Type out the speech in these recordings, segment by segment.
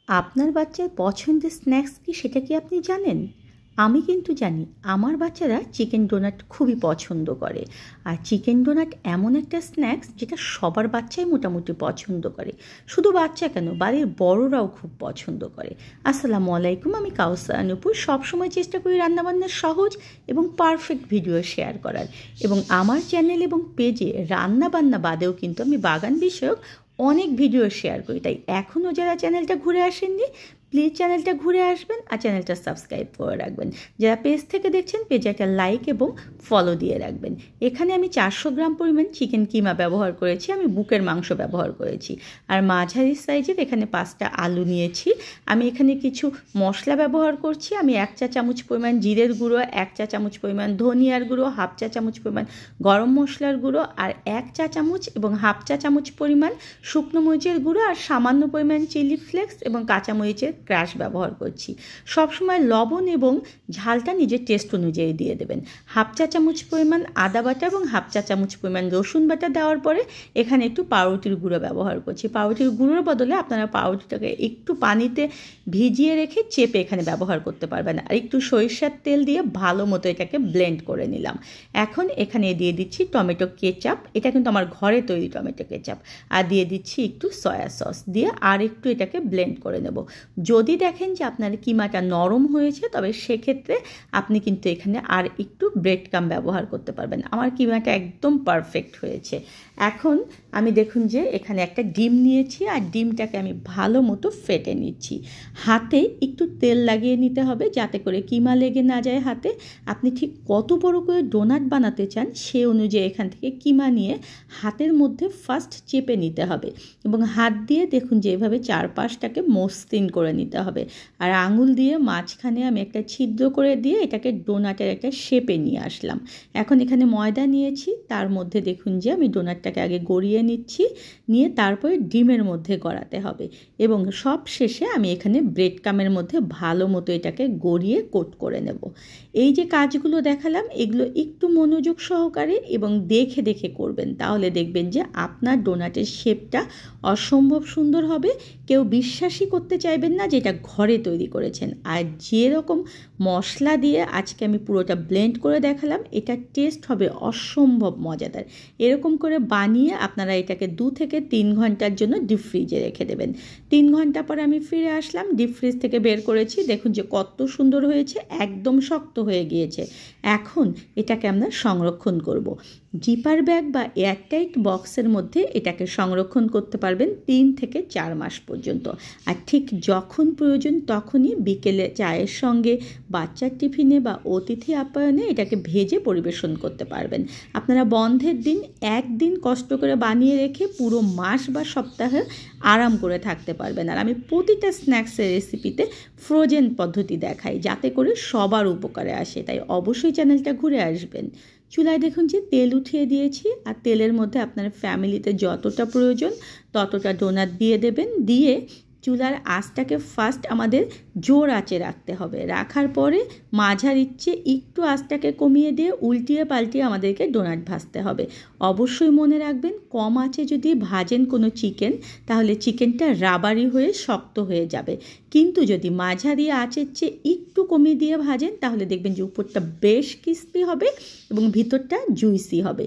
আপনার বাচ্চার পছন্দের স্ন্যাক্স কি সেটা কি আপনি জানেন? আমি কিন্তু জানি আমার বাচ্চারা চিকেন ডোনাট খুবই পছন্দ করে। আর চিকেন ডোনাট এমন একটা স্ন্যাক্স যেটা সবার বাচ্চাই মোটামুটি পছন্দ করে। শুধু বাচ্চা কেন, বাড়ির বড়রাও খুব পছন্দ করে। আসসালামু আলাইকুম, আমি কাউসার নূপুর। সবসময় চেষ্টা করি রান্নাবান্নার সহজ এবং পারফেক্ট ভিডিও শেয়ার করার। এবং আমার চ্যানেল এবং পেজে রান্নাবান্না বাদেও কিন্তু আমি বাগান বিষয়ক অনেক ভিডিও শেয়ার করি। তাই এখনও যারা চ্যানেলটা ঘুরে আসেননি, প্লিজ চ্যানেলটা ঘুরে আসবেন আর চ্যানেলটা সাবস্ক্রাইব করে রাখবেন। যারা পেজ থেকে দেখছেন, পেজে একটা লাইক এবং ফলো দিয়ে রাখবেন। এখানে আমি 400 গ্রাম পরিমাণ চিকেন কিমা ব্যবহার করেছি, আমি বুকের মাংস ব্যবহার করেছি। আর মাঝারি সাইজের এখানে 5টা আলু নিয়েছি। আমি এখানে কিছু মশলা ব্যবহার করছি। আমি 1 চা চামচ পরিমাণ জিরের গুঁড়ো, 1 চা চামচ পরিমাণ ধনিয়ার গুঁড়ো, 1/2 চা চামচ পরিমাণ গরম মশলার গুঁড়ো, আর 1 চা চামচ এবং 1/2 চা চামচ পরিমাণ শুকনো মরিচের গুঁড়ো, আর সামান্য পরিমাণ চিলি ফ্লেক্স এবং কাঁচা মরিচের ক্রাশ ব্যবহার করছি। সবসময় লবণ এবং ঝালটা নিজের টেস্ট অনুযায়ী দিয়ে দেবেন। 1/2 চা চামচ পরিমাণ আদা বাটা এবং 1/2 চা চামচ পরিমাণ রসুন বাটা দেওয়ার পরে এখানে একটু পাউরুটির গুঁড়ো ব্যবহার করছি। পাউরুটির গুঁড়োর বদলে আপনারা পাউরুটিটাকে একটু পানিতে ভিজিয়ে রেখে চেপে এখানে ব্যবহার করতে পারবেন। আর একটু সরিষার তেল দিয়ে ভালো মতো এটাকে ব্লেন্ড করে নিলাম। এখন এখানে দিয়ে দিচ্ছি টমেটো কেচাপ। এটা কিন্তু আমার ঘরে তৈরি টমেটো কেচাপ। আর দিয়ে দিচ্ছি একটু সয়া সস দিয়ে আর একটু এটাকে ব্লেন্ড করে নেব। যদি দেখেন যে আপনার কিমাটা নরম হয়েছে, তবে সেক্ষেত্রে আপনি কিন্তু এখানে আর একটু ব্রেড ক্রাম্ব ব্যবহার করতে পারবেন। আমার কিমাটা একদম পারফেক্ট হয়েছে। এখন আমি দেখুন যে এখানে একটা ডিম নিয়েছি, আর ডিমটাকে আমি ভালো মতো ফেটে নিচ্ছি। হাতে একটু তেল লাগিয়ে নিতে হবে যাতে করে কিমা লেগে না যায় হাতে। আপনি ঠিক কত বড় করে ডোনাট বানাতে চান সে অনুযায়ী এখান থেকে কিমা নিয়ে হাতের মধ্যে ফার্স্ট চেপে নিতে হবে এবং হাত দিয়ে দেখুন যে এভাবে চারপাশটাকে মসৃণ করে নিতে হবে। আর আঙুল দিয়ে মাঝখানে আমি একটা ছিদ্র করে দিয়ে এটাকে ডোনাটের একটা শেপে নিয়ে আসলাম। এখন এখানে ময়দা নিয়েছি, তার মধ্যে দেখুন যে আমি ডোনাটটাকে আগে গড়িয়ে নিচ্ছি, নিয়ে তারপরে ডিমের মধ্যে গড়াতে হবে এবং সব শেষে আমি এখানে ব্রেড ক্রাম্বের মধ্যে ভালো মতো এটাকে গড়িয়ে কোট করে নেব। এই যে কাজগুলো দেখালাম, এগুলো একটু মনোযোগ সহকারে এবং দেখে দেখে করবেন, তাহলে দেখবেন যে আপনার ডোনাটের শেপটা অসম্ভব সুন্দর হবে। কেউ বিশ্বাসই করতে চাইবেন না যে এটা ঘরে তৈরি করেছেন। আর যেরকম মশলা দিয়ে আজকে আমি পুরোটা ব্লেন্ড করে দেখালাম, এটা টেস্ট হবে অসম্ভব মজাদার। এরকম করে বানিয়ে আপনারা এটাকে 2 থেকে 3 ঘন্টার জন্য ডিপ ফ্রিজে রেখে দেবেন। 3 ঘন্টা পরে আমি ফিরে আসলাম, ডিপ ফ্রিজ থেকে বের করেছি। দেখুন যে কত সুন্দর হয়েছে, একদম শক্ত হয়ে গিয়েছে। এখন এটাকে আমরা সংরক্ষণ করব। জিপার ব্যাগ বা এয়ারটাইট বক্সের মধ্যে এটাকে সংরক্ষণ করতে পারবেন 3 থেকে 4 মাস পর্যন্ত। আর ঠিক যখন প্রয়োজন তখনই বিকেলে চায়ের সঙ্গে, বাচ্চার টিফিনে বা অতিথি আপ্যায়নে এটাকে ভেজে পরিবেশন করতে পারবেন। আপনারা বন্ধের দিন একদিন কষ্ট করে বানিয়ে রেখে পুরো মাস বা সপ্তাহে আরাম করে থাকতে পারবেন। আর আমি প্রতিটা স্ন্যাক্সের রেসিপিতে ফ্রোজেন পদ্ধতি দেখাই যাতে করে সবার উপকারে আসে। তাই অবশ্যই চ্যানেলটা ঘুরে আসবেন। চুলায় দেখুন যে তেল উঠিয়ে দিয়েছি, আর তেলের মধ্যে আপনার ফ্যামিলিতে যতটা প্রয়োজন ততটা ডোনাট দিয়ে দেবেন। দিয়ে চুলার আঁচটাকে ফার্স্ট আমাদের জোর আঁচে রাখতে হবে। রাখার পরে মাঝারির চেয়ে একটু আঁচটাকে কমিয়ে দিয়ে উল্টিয়ে পাল্টিয়ে আমাদেরকে ডোনাট ভাজতে হবে। অবশ্যই মনে রাখবেন, কম আঁচে যদি ভাজেন কোনো চিকেন, তাহলে চিকেনটা রাবারি হয়ে শক্ত হয়ে যাবে। কিন্তু যদি মাঝারি আঁচের চেয়ে একটু কমিয়ে দিয়ে ভাজেন, তাহলে দেখবেন যে উপরটা বেশ ক্রিস্পি হবে এবং ভিতরটা জুইসি হবে।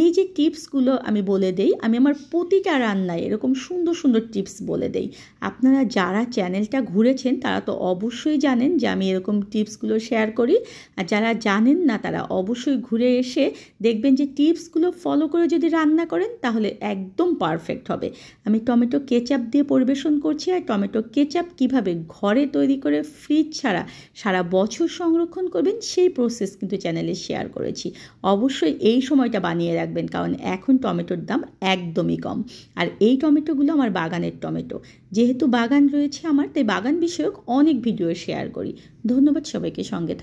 এই যে টিপসগুলো আমি বলে দেই, আমি আমার প্রতিটা রান্নায় এরকম সুন্দর সুন্দর টিপস বলে দেই। আপনারা যারা চ্যানেলটা ঘুরেছেন তারা তো অবশ্যই জানেন যে আমি এরকম টিপসগুলো শেয়ার করি। আর যারা জানেন না তারা অবশ্যই ঘুরে এসে দেখবেন যে টিপসগুলো ফলো করে যদি রান্না করেন তাহলে একদম পারফেক্ট হবে। আমি টমেটো কেচাপ দিয়ে পরিবেশন করছি। আর টমেটো কেচাপ কিভাবে ঘরে তৈরি করে ফ্রিজ ছাড়া সারা বছর সংরক্ষণ করবেন সেই প্রসেস কিন্তু চ্যানেলে শেয়ার করেছি। অবশ্যই এই সময়টা বানিয়ে রাখবেন, কারণ এখন টমেটোর দাম একদমই কম। আর এই টমেটোগুলো আমার বাগানের টমেটো। যেহেতু বাগান রয়েছে আমার, তাই বাগান বিষয়ক অনেক ভিডিও শেয়ার করি। ধন্যবাদ সবাইকে, সঙ্গে